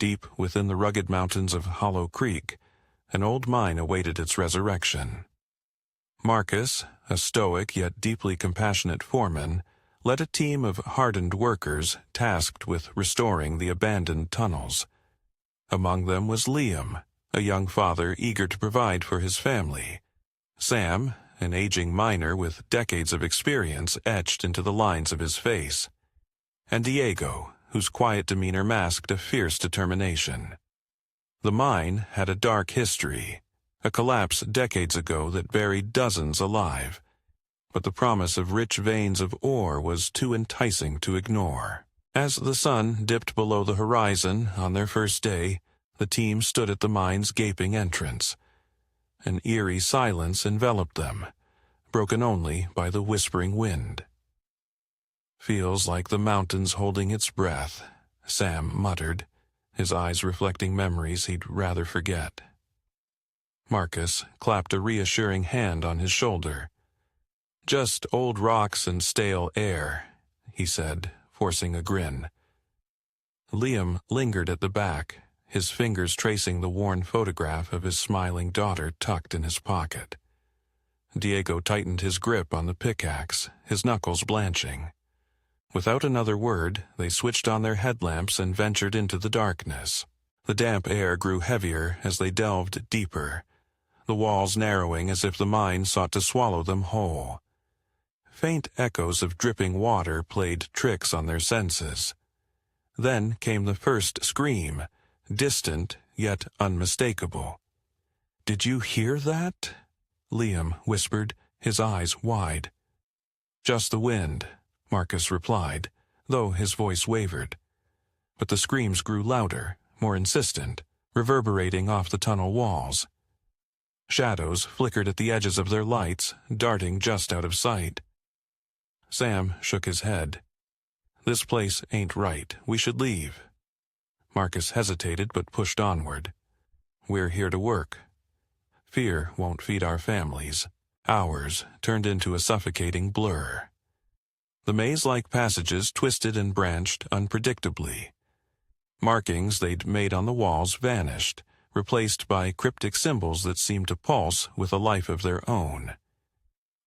deep within the rugged mountains of Hollow Creek, an old mine awaited its resurrection. Marcus, a stoic yet deeply compassionate foreman, led a team of hardened workers tasked with restoring the abandoned tunnels. Among them was Liam, a young father eager to provide for his family. Sam, an aging miner with decades of experience etched into the lines of his face. And Diego, whose quiet demeanor masked a fierce determination. The mine had a dark history, a collapse decades ago that buried dozens alive, but the promise of rich veins of ore was too enticing to ignore. As the sun dipped below the horizon on their first day, the team stood at the mine's gaping entrance. An eerie silence enveloped them, broken only by the whispering wind. "Feels like the mountain's holding its breath," Sam muttered, his eyes reflecting memories he'd rather forget. Marcus clapped a reassuring hand on his shoulder. "Just old rocks and stale air," he said, forcing a grin. Liam lingered at the back, his fingers tracing the worn photograph of his smiling daughter tucked in his pocket. Diego tightened his grip on the pickaxe, his knuckles blanching. Without another word, they switched on their headlamps and ventured into the darkness. The damp air grew heavier as they delved deeper, the walls narrowing as if the mine sought to swallow them whole. Faint echoes of dripping water played tricks on their senses. Then came the first scream, distant yet unmistakable. "Did you hear that?" Liam whispered, his eyes wide. "Just the wind," Marcus replied, though his voice wavered. But the screams grew louder, more insistent, reverberating off the tunnel walls. Shadows flickered at the edges of their lights, darting just out of sight. Sam shook his head. "This place ain't right. We should leave." Marcus hesitated but pushed onward. "We're here to work. Fear won't feed our families." Hours turned into a suffocating blur. The maze-like passages twisted and branched unpredictably. Markings they'd made on the walls vanished, replaced by cryptic symbols that seemed to pulse with a life of their own.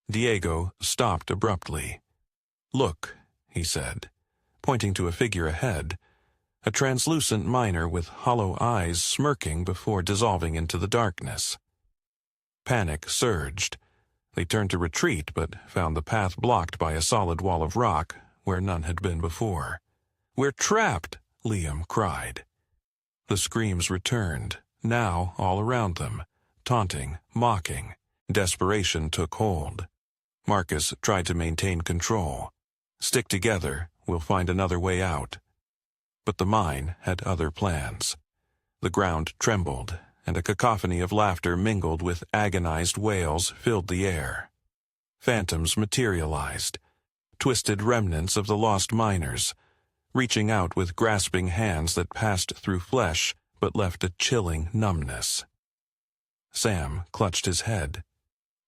Diego stopped abruptly. "Look," he said, pointing to a figure ahead, a translucent miner with hollow eyes smirking before dissolving into the darkness. Panic surged. They turned to retreat, but found the path blocked by a solid wall of rock where none had been before. "We're trapped!" Liam cried. The screams returned, now all around them, taunting, mocking. Desperation took hold. Marcus tried to maintain control. "Stick together, we'll find another way out." But the mine had other plans. The ground trembled, and a cacophony of laughter mingled with agonized wails filled the air. Phantoms materialized, twisted remnants of the lost miners, reaching out with grasping hands that passed through flesh but left a chilling numbness. Sam clutched his head.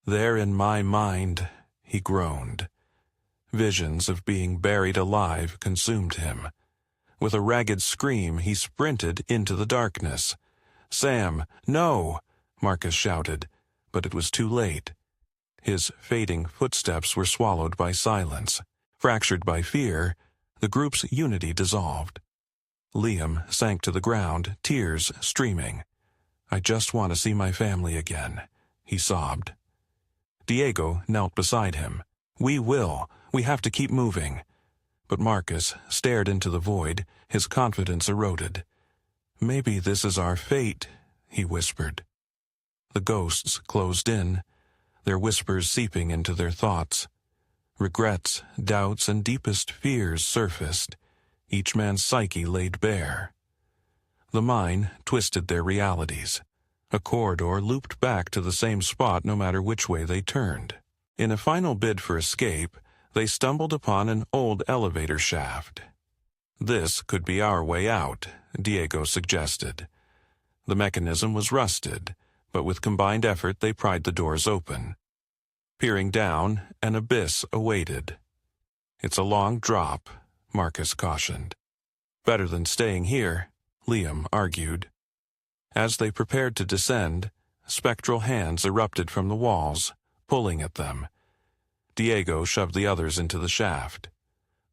"They're in my mind," he groaned. Visions of being buried alive consumed him. With a ragged scream, he sprinted into the darkness. "Sam, no!" Marcus shouted, but it was too late. His fading footsteps were swallowed by silence. Fractured by fear, the group's unity dissolved. Liam sank to the ground, tears streaming. "I just want to see my family again," he sobbed. Diego knelt beside him. "We will. We have to keep moving." But Marcus stared into the void, his confidence eroded. "Maybe this is our fate," he whispered. The ghosts closed in, their whispers seeping into their thoughts. Regrets, doubts, and deepest fears surfaced, each man's psyche laid bare. The mine twisted their realities. A corridor looped back to the same spot no matter which way they turned. In a final bid for escape, they stumbled upon an old elevator shaft. "This could be our way out," Diego suggested. The mechanism was rusted, but with combined effort they pried the doors open. Peering down, an abyss awaited. "It's a long drop," Marcus cautioned. "Better than staying here," Liam argued. As they prepared to descend, spectral hands erupted from the walls, pulling at them. Diego shoved the others into the shaft.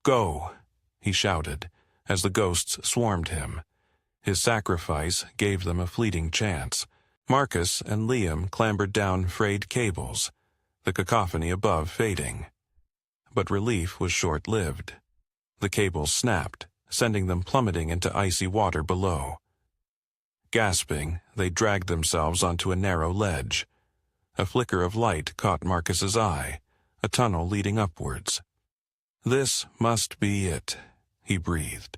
"Go!" he shouted, as the ghosts swarmed him. His sacrifice gave them a fleeting chance. Marcus and Liam clambered down frayed cables, the cacophony above fading. But relief was short-lived. The cables snapped, sending them plummeting into icy water below. Gasping, they dragged themselves onto a narrow ledge. A flicker of light caught Marcus's eye, a tunnel leading upwards. "This must be it," he breathed.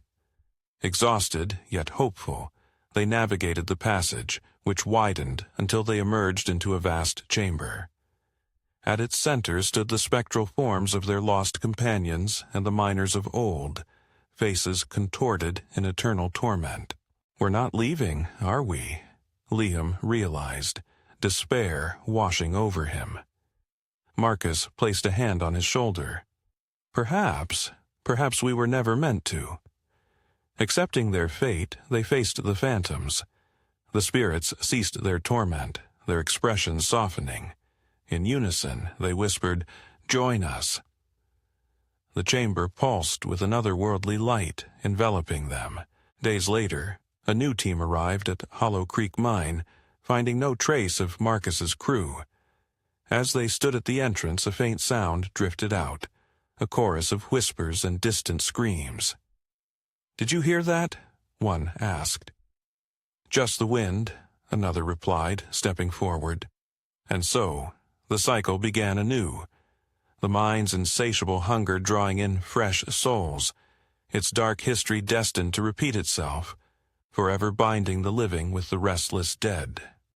Exhausted, yet hopeful, they navigated the passage, which widened until they emerged into a vast chamber. At its center stood the spectral forms of their lost companions and the miners of old, faces contorted in eternal torment. "We're not leaving, are we?" Liam realized, despair washing over him. Marcus placed a hand on his shoulder. Perhaps we were never meant to." Accepting their fate, they faced the phantoms. The spirits ceased their torment, their expressions softening. In unison, they whispered, "Join us." The chamber pulsed with an otherworldly light, enveloping them. Days later, a new team arrived at Hollow Creek Mine, finding no trace of Marcus's crew. As they stood at the entrance, a faint sound drifted out, a chorus of whispers and distant screams. "Did you hear that?" one asked. "Just the wind," another replied, stepping forward. And so, the cycle began anew, the mine's insatiable hunger drawing in fresh souls, its dark history destined to repeat itself, forever binding the living with the restless dead.